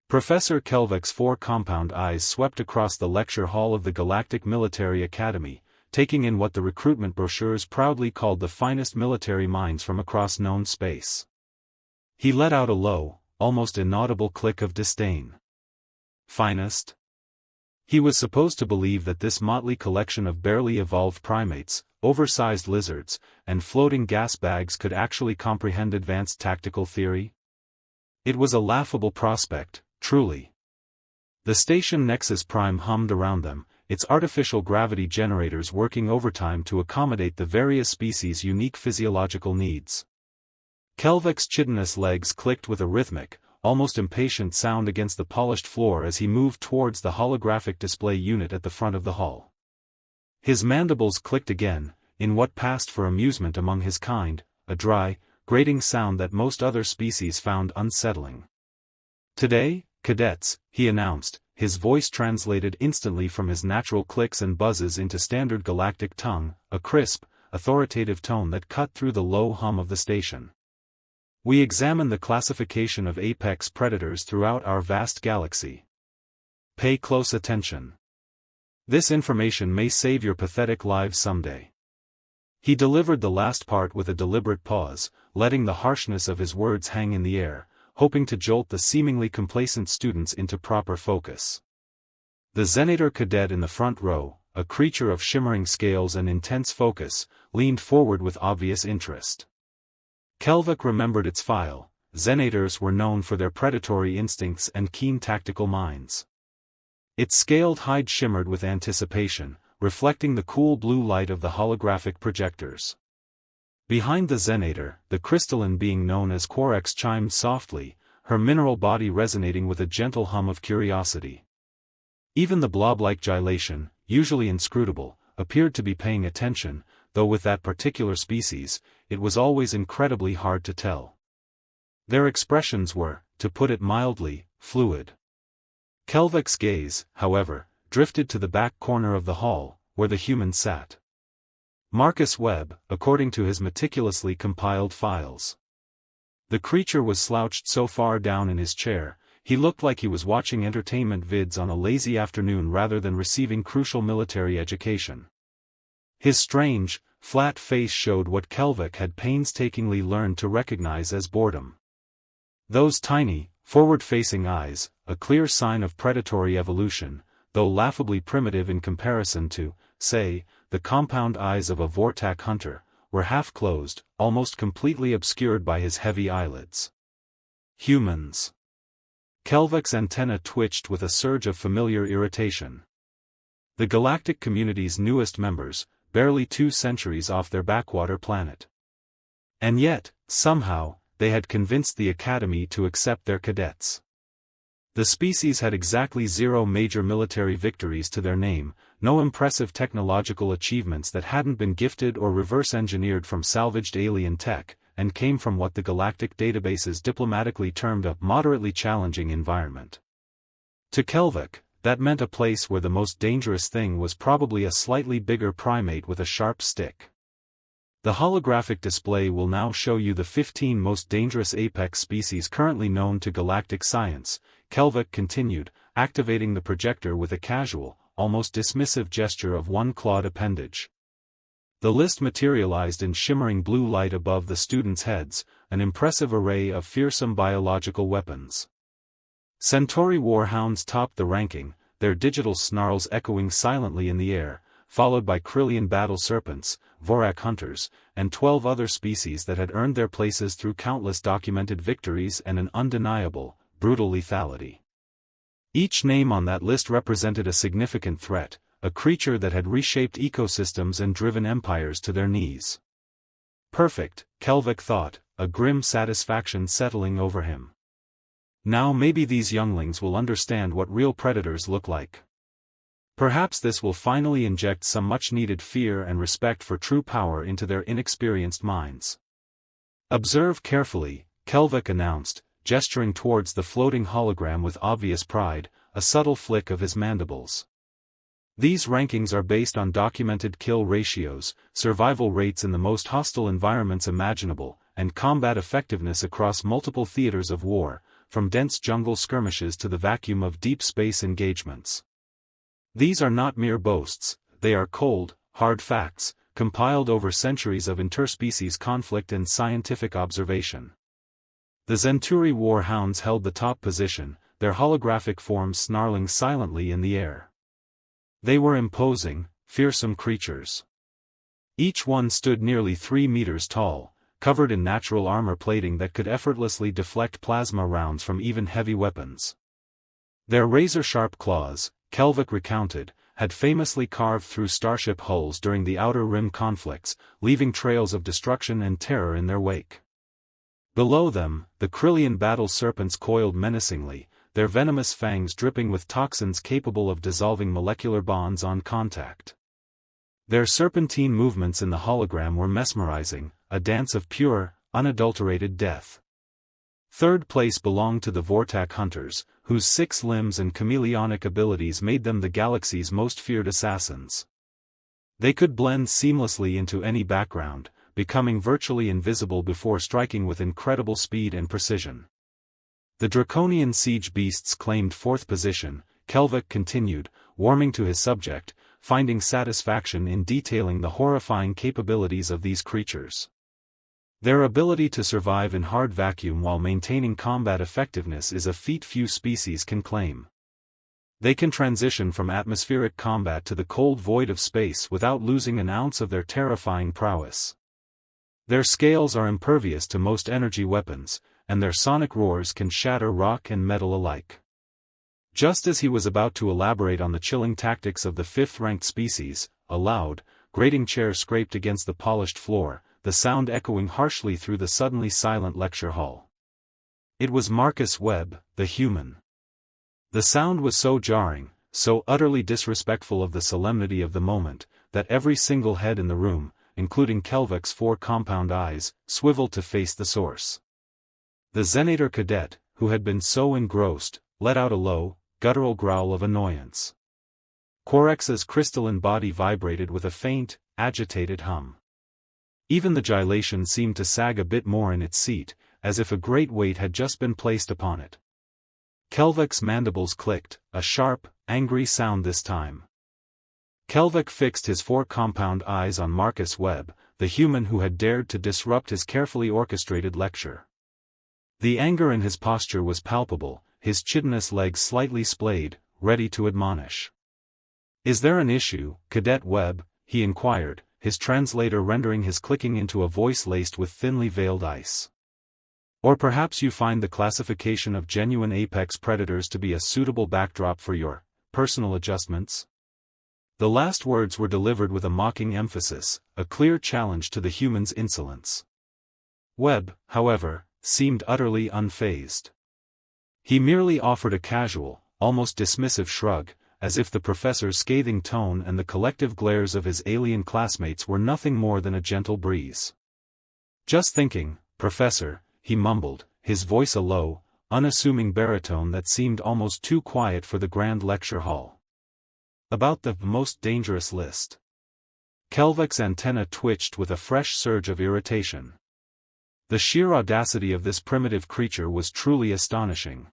Professor Kelvak's four compound eyes swept across the lecture hall of the Galactic Military Academy, taking in what the recruitment brochures proudly called the finest military minds from across known space. He let out a low, almost inaudible click of disdain. Finest? He was supposed to believe that this motley collection of barely evolved primates, oversized lizards, and floating gas bags could actually comprehend advanced tactical theory? It was a laughable prospect, truly. The station Nexus Prime hummed around them, its artificial gravity generators working overtime to accommodate the various species' unique physiological needs. Kelvak's chitinous legs clicked with a rhythmic, almost impatient sound against the polished floor as he moved towards the holographic display unit at the front of the hall. His mandibles clicked again, in what passed for amusement among his kind, a dry, grating sound that most other species found unsettling. "Today, cadets," he announced, his voice translated instantly from his natural clicks and buzzes into standard galactic tongue, a crisp, authoritative tone that cut through the low hum of the station. "We examine the classification of apex predators throughout our vast galaxy. Pay close attention. This information may save your pathetic lives someday." He delivered the last part with a deliberate pause, letting the harshness of his words hang in the air, hoping to jolt the seemingly complacent students into proper focus. The Zenator cadet in the front row, a creature of shimmering scales and intense focus, leaned forward with obvious interest. Kelvak remembered its file. Zenators were known for their predatory instincts and keen tactical minds. Its scaled hide shimmered with anticipation, reflecting the cool blue light of the holographic projectors. Behind the Zenator, the crystalline being known as Quarex chimed softly, her mineral body resonating with a gentle hum of curiosity. Even the blob-like gylation, usually inscrutable, appeared to be paying attention, though with that particular species, it was always incredibly hard to tell. Their expressions were, to put it mildly, fluid. Kelvak's gaze, however, drifted to the back corner of the hall, where the human sat. Marcus Webb, according to his meticulously compiled files. The creature was slouched so far down in his chair, he looked like he was watching entertainment vids on a lazy afternoon rather than receiving crucial military education. His strange, flat face showed what Kelvak had painstakingly learned to recognize as boredom. Those tiny, forward-facing eyes, a clear sign of predatory evolution, though laughably primitive in comparison to, say, the compound eyes of a Vortak hunter, were half-closed, almost completely obscured by his heavy eyelids. Humans. Kelvak's antenna twitched with a surge of familiar irritation. The galactic community's newest members, barely 2 centuries off their backwater planet. And yet, somehow, they had convinced the Academy to accept their cadets. The species had exactly 0 major military victories to their name, no impressive technological achievements that hadn't been gifted or reverse-engineered from salvaged alien tech, and came from what the galactic databases diplomatically termed a moderately challenging environment. To Kelvak, that meant a place where the most dangerous thing was probably a slightly bigger primate with a sharp stick. The holographic display will now show you the 15 most dangerous apex species currently known to galactic science, Kelvak continued, activating the projector with a casual, almost dismissive gesture of one clawed appendage. The list materialized in shimmering blue light above the students' heads, an impressive array of fearsome biological weapons. Centauri warhounds topped the ranking, their digital snarls echoing silently in the air, followed by Krillian battle serpents, Vorak hunters, and 12 other species that had earned their places through countless documented victories and an undeniable, brutal lethality. Each name on that list represented a significant threat, a creature that had reshaped ecosystems and driven empires to their knees. Perfect, Kelvak thought, a grim satisfaction settling over him. Now maybe these younglings will understand what real predators look like. Perhaps this will finally inject some much-needed fear and respect for true power into their inexperienced minds. Observe carefully, Kelvak announced, gesturing towards the floating hologram with obvious pride, a subtle flick of his mandibles. These rankings are based on documented kill ratios, survival rates in the most hostile environments imaginable, and combat effectiveness across multiple theaters of war, from dense jungle skirmishes to the vacuum of deep space engagements. These are not mere boasts, they are cold, hard facts, compiled over centuries of interspecies conflict and scientific observation. The Zenturi war hounds held the top position, their holographic forms snarling silently in the air. They were imposing, fearsome creatures. Each one stood nearly 3 meters tall, covered in natural armor plating that could effortlessly deflect plasma rounds from even heavy weapons. Their razor-sharp claws, Kelvak recounted, had famously carved through starship hulls during the Outer Rim conflicts, leaving trails of destruction and terror in their wake. Below them, the Krillian battle serpents coiled menacingly, their venomous fangs dripping with toxins capable of dissolving molecular bonds on contact. Their serpentine movements in the hologram were mesmerizing, a dance of pure, unadulterated death. Third place belonged to the Vortak Hunters, whose 6 limbs and chameleonic abilities made them the galaxy's most feared assassins. They could blend seamlessly into any background, becoming virtually invisible before striking with incredible speed and precision. The draconian siege beasts claimed 4th position, Kelvak continued, warming to his subject, finding satisfaction in detailing the horrifying capabilities of these creatures. Their ability to survive in hard vacuum while maintaining combat effectiveness is a feat few species can claim. They can transition from atmospheric combat to the cold void of space without losing an ounce of their terrifying prowess. Their scales are impervious to most energy weapons, and their sonic roars can shatter rock and metal alike. Just as he was about to elaborate on the chilling tactics of the 5th-ranked species, a loud, grating chair scraped against the polished floor, the sound echoing harshly through the suddenly silent lecture hall. It was Marcus Webb, the human. The sound was so jarring, so utterly disrespectful of the solemnity of the moment, that every single head in the room, including Kelvak's 4 compound eyes, swiveled to face the source. The Zenator cadet, who had been so engrossed, let out a low, guttural growl of annoyance. Quarex's crystalline body vibrated with a faint, agitated hum. Even the gylation seemed to sag a bit more in its seat, as if a great weight had just been placed upon it. Kelvak's mandibles clicked, a sharp, angry sound this time. Kelvak fixed his 4 compound eyes on Marcus Webb, the human who had dared to disrupt his carefully orchestrated lecture. The anger in his posture was palpable, his chitinous legs slightly splayed, ready to admonish. "Is there an issue, Cadet Webb?" he inquired, his translator rendering his clicking into a voice laced with thinly veiled ice. "Or perhaps you find the classification of genuine apex predators to be a suitable backdrop for your personal adjustments?" The last words were delivered with a mocking emphasis, a clear challenge to the human's insolence. Webb, however, seemed utterly unfazed. He merely offered a casual, almost dismissive shrug, as if the professor's scathing tone and the collective glares of his alien classmates were nothing more than a gentle breeze. "Just thinking, Professor," he mumbled, his voice a low, unassuming baritone that seemed almost too quiet for the grand lecture hall. "About the most dangerous list." Kelvak's antenna twitched with a fresh surge of irritation. The sheer audacity of this primitive creature was truly astonishing.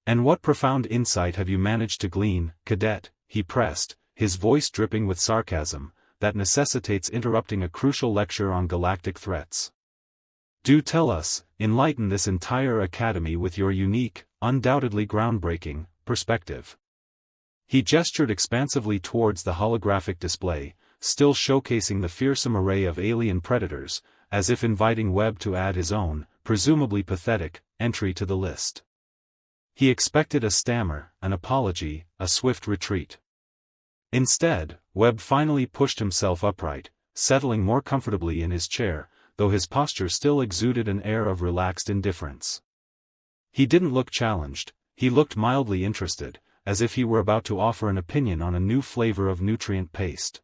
"And what profound insight have you managed to glean, Cadet?" he pressed, his voice dripping with sarcasm, "that necessitates interrupting a crucial lecture on galactic threats? Do tell us, enlighten this entire academy with your unique, undoubtedly groundbreaking, perspective." He gestured expansively towards the holographic display, still showcasing the fearsome array of alien predators, as if inviting Webb to add his own, presumably pathetic, entry to the list. He expected a stammer, an apology, a swift retreat. Instead, Webb finally pushed himself upright, settling more comfortably in his chair, though his posture still exuded an air of relaxed indifference. He didn't look challenged, he looked mildly interested, as if he were about to offer an opinion on a new flavor of nutrient paste.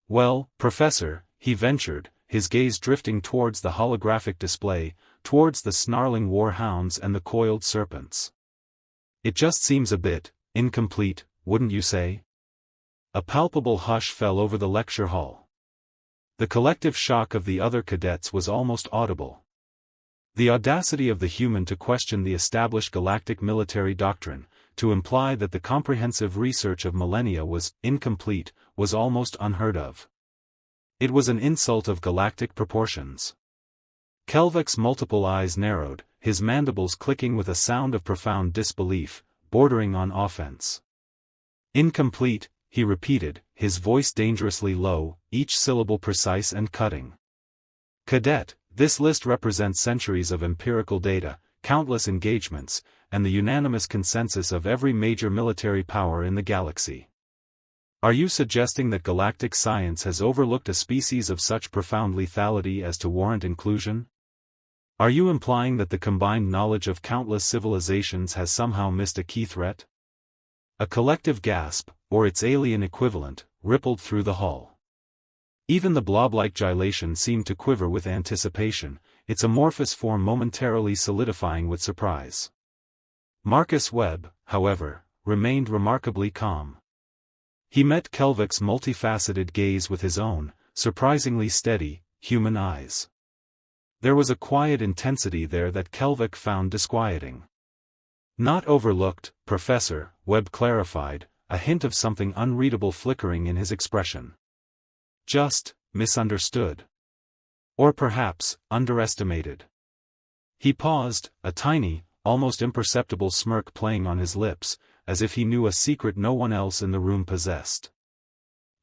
"Well, Professor," he ventured, his gaze drifting towards the holographic display, towards the snarling war hounds and the coiled serpents. "It just seems a bit incomplete, wouldn't you say?" A palpable hush fell over the lecture hall. The collective shock of the other cadets was almost audible. The audacity of the human to question the established galactic military doctrine, to imply that the comprehensive research of millennia was incomplete, was almost unheard of. It was an insult of galactic proportions. Kelvak's multiple eyes narrowed, his mandibles clicking with a sound of profound disbelief, bordering on offense. Incomplete, he repeated, his voice dangerously low, each syllable precise and cutting. Cadet, this list represents centuries of empirical data, countless engagements, and the unanimous consensus of every major military power in the galaxy. Are you suggesting that galactic science has overlooked a species of such profound lethality as to warrant inclusion? Are you implying that the combined knowledge of countless civilizations has somehow missed a key threat? A collective gasp, or its alien equivalent, rippled through the hall. Even the blob-like gylation seemed to quiver with anticipation, its amorphous form momentarily solidifying with surprise. Marcus Webb, however, remained remarkably calm. He met Kelvak's multifaceted gaze with his own, surprisingly steady, human eyes. There was a quiet intensity there that Kelvak found disquieting. Not overlooked, Professor, Webb clarified, a hint of something unreadable flickering in his expression. Just, misunderstood. Or perhaps, underestimated. He paused, a tiny, almost imperceptible smirk playing on his lips, as if he knew a secret no one else in the room possessed.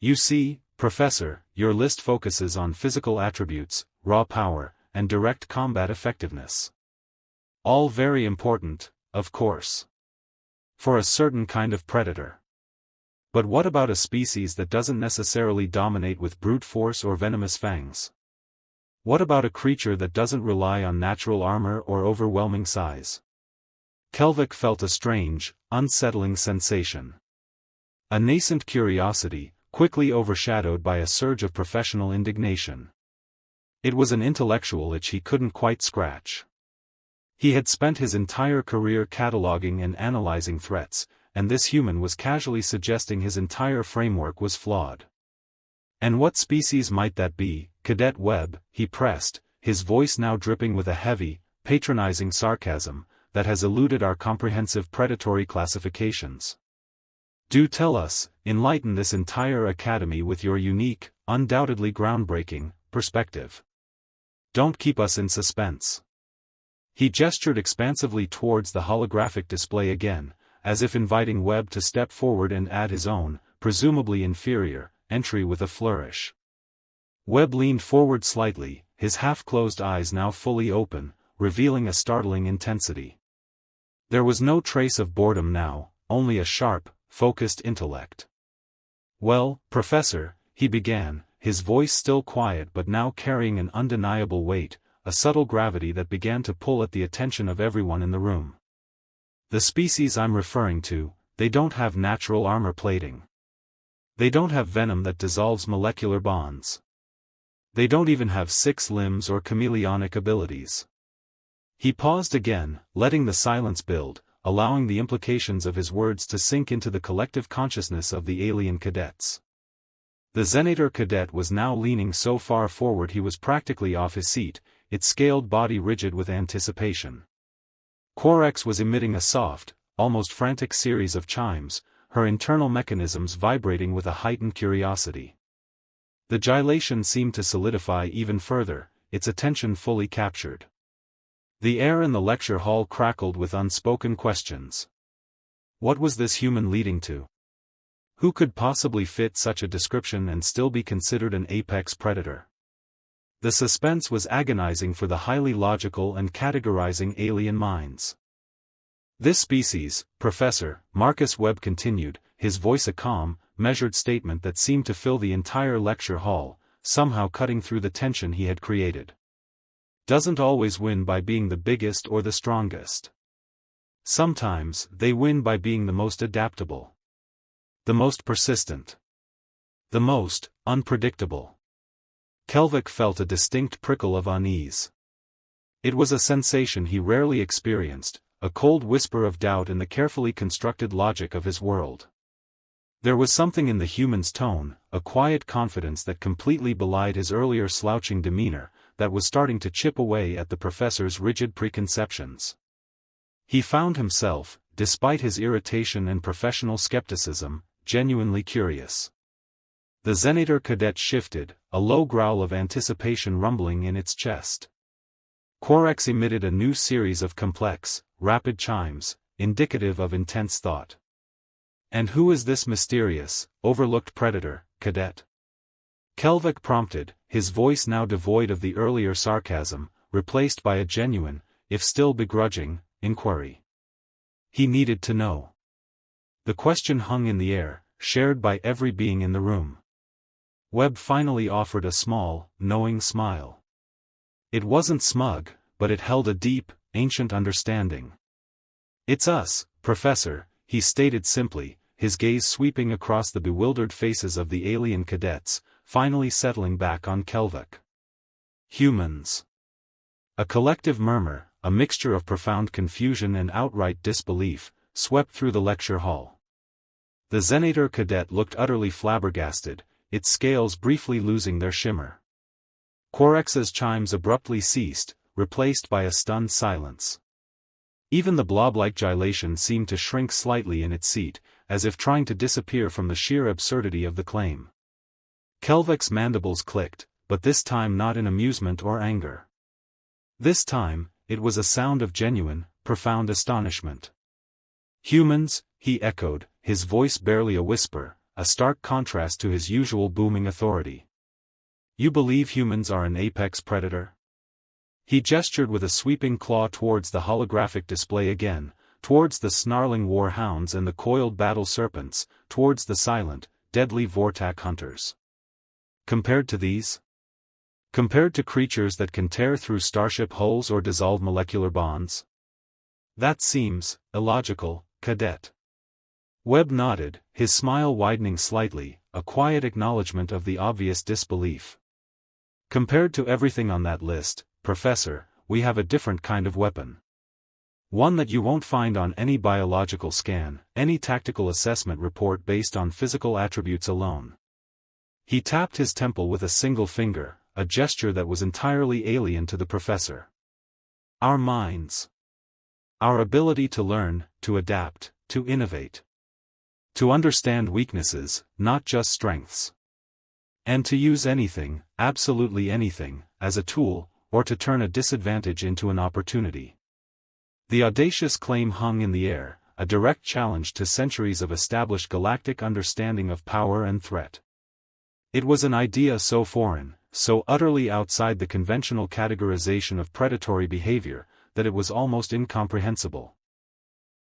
You see, Professor, your list focuses on physical attributes, raw power, and direct combat effectiveness. All very important, of course. For a certain kind of predator. But what about a species that doesn't necessarily dominate with brute force or venomous fangs? What about a creature that doesn't rely on natural armor or overwhelming size? Kelvak felt a strange, unsettling sensation. A nascent curiosity, quickly overshadowed by a surge of professional indignation. It was an intellectual itch he couldn't quite scratch. He had spent his entire career cataloging and analyzing threats, and this human was casually suggesting his entire framework was flawed. And what species might that be, Cadet Webb, he pressed, his voice now dripping with a heavy, patronizing sarcasm, that has eluded our comprehensive predatory classifications. Do tell us, enlighten this entire academy with your unique, undoubtedly groundbreaking, perspective. Don't keep us in suspense. He gestured expansively towards the holographic display again, as if inviting Webb to step forward and add his own, presumably inferior, entry with a flourish. Webb leaned forward slightly, his half-closed eyes now fully open, revealing a startling intensity. There was no trace of boredom now, only a sharp, focused intellect. Well, Professor, he began, his voice still quiet but now carrying an undeniable weight, a subtle gravity that began to pull at the attention of everyone in the room. The species I'm referring to, they don't have natural armor plating. They don't have venom that dissolves molecular bonds. They don't even have 6 limbs or chameleonic abilities. He paused again, letting the silence build, allowing the implications of his words to sink into the collective consciousness of the alien cadets. The Zenator cadet was now leaning so far forward he was practically off his seat, its scaled body rigid with anticipation. Corax was emitting a soft, almost frantic series of chimes, her internal mechanisms vibrating with a heightened curiosity. The gylation seemed to solidify even further, its attention fully captured. The air in the lecture hall crackled with unspoken questions. What was this human leading to? Who could possibly fit such a description and still be considered an apex predator? The suspense was agonizing for the highly logical and categorizing alien minds. This species, Professor, Marcus Webb continued, his voice a calm, measured statement that seemed to fill the entire lecture hall, somehow cutting through the tension he had created. Doesn't always win by being the biggest or the strongest. Sometimes, they win by being the most adaptable. The most persistent. The most unpredictable. Kelvak felt a distinct prickle of unease. It was a sensation he rarely experienced, a cold whisper of doubt in the carefully constructed logic of his world. There was something in the human's tone, a quiet confidence that completely belied his earlier slouching demeanor, that was starting to chip away at the professor's rigid preconceptions. He found himself, despite his irritation and professional skepticism, genuinely curious. The Zenator cadet shifted, a low growl of anticipation rumbling in its chest. Corax emitted a new series of complex, rapid chimes, indicative of intense thought. "And who is this mysterious, overlooked predator, cadet?" Kelvak prompted, his voice now devoid of the earlier sarcasm, replaced by a genuine, if still begrudging, inquiry. He needed to know. The question hung in the air, shared by every being in the room. Webb finally offered a small, knowing smile. It wasn't smug, but it held a deep, ancient understanding. "It's us, Professor," he stated simply, his gaze sweeping across the bewildered faces of the alien cadets, finally settling back on Kelvak. "Humans." A collective murmur, a mixture of profound confusion and outright disbelief, swept through the lecture hall. The Zenator cadet looked utterly flabbergasted, its scales briefly losing their shimmer. Corax's chimes abruptly ceased, replaced by a stunned silence. Even the blob-like gylation seemed to shrink slightly in its seat, as if trying to disappear from the sheer absurdity of the claim. Kelvak's mandibles clicked, but this time not in amusement or anger. This time, it was a sound of genuine, profound astonishment. "Humans," he echoed, his voice barely a whisper, a stark contrast to his usual booming authority. "You believe humans are an apex predator?" He gestured with a sweeping claw towards the holographic display again, towards the snarling war hounds and the coiled battle serpents, towards the silent, deadly Vortak hunters. Compared to these? Compared to creatures that can tear through starship hulls or dissolve molecular bonds? That seems illogical, cadet. Webb nodded, his smile widening slightly, a quiet acknowledgement of the obvious disbelief. "Compared to everything on that list, Professor, we have a different kind of weapon. One that you won't find on any biological scan, any tactical assessment report based on physical attributes alone." He tapped his temple with a single finger, a gesture that was entirely alien to the professor. "Our minds. Our ability to learn, to adapt, to innovate. To understand weaknesses, not just strengths. And to use anything, absolutely anything, as a tool, or to turn a disadvantage into an opportunity." The audacious claim hung in the air, a direct challenge to centuries of established galactic understanding of power and threat. It was an idea so foreign, so utterly outside the conventional categorization of predatory behavior, that it was almost incomprehensible.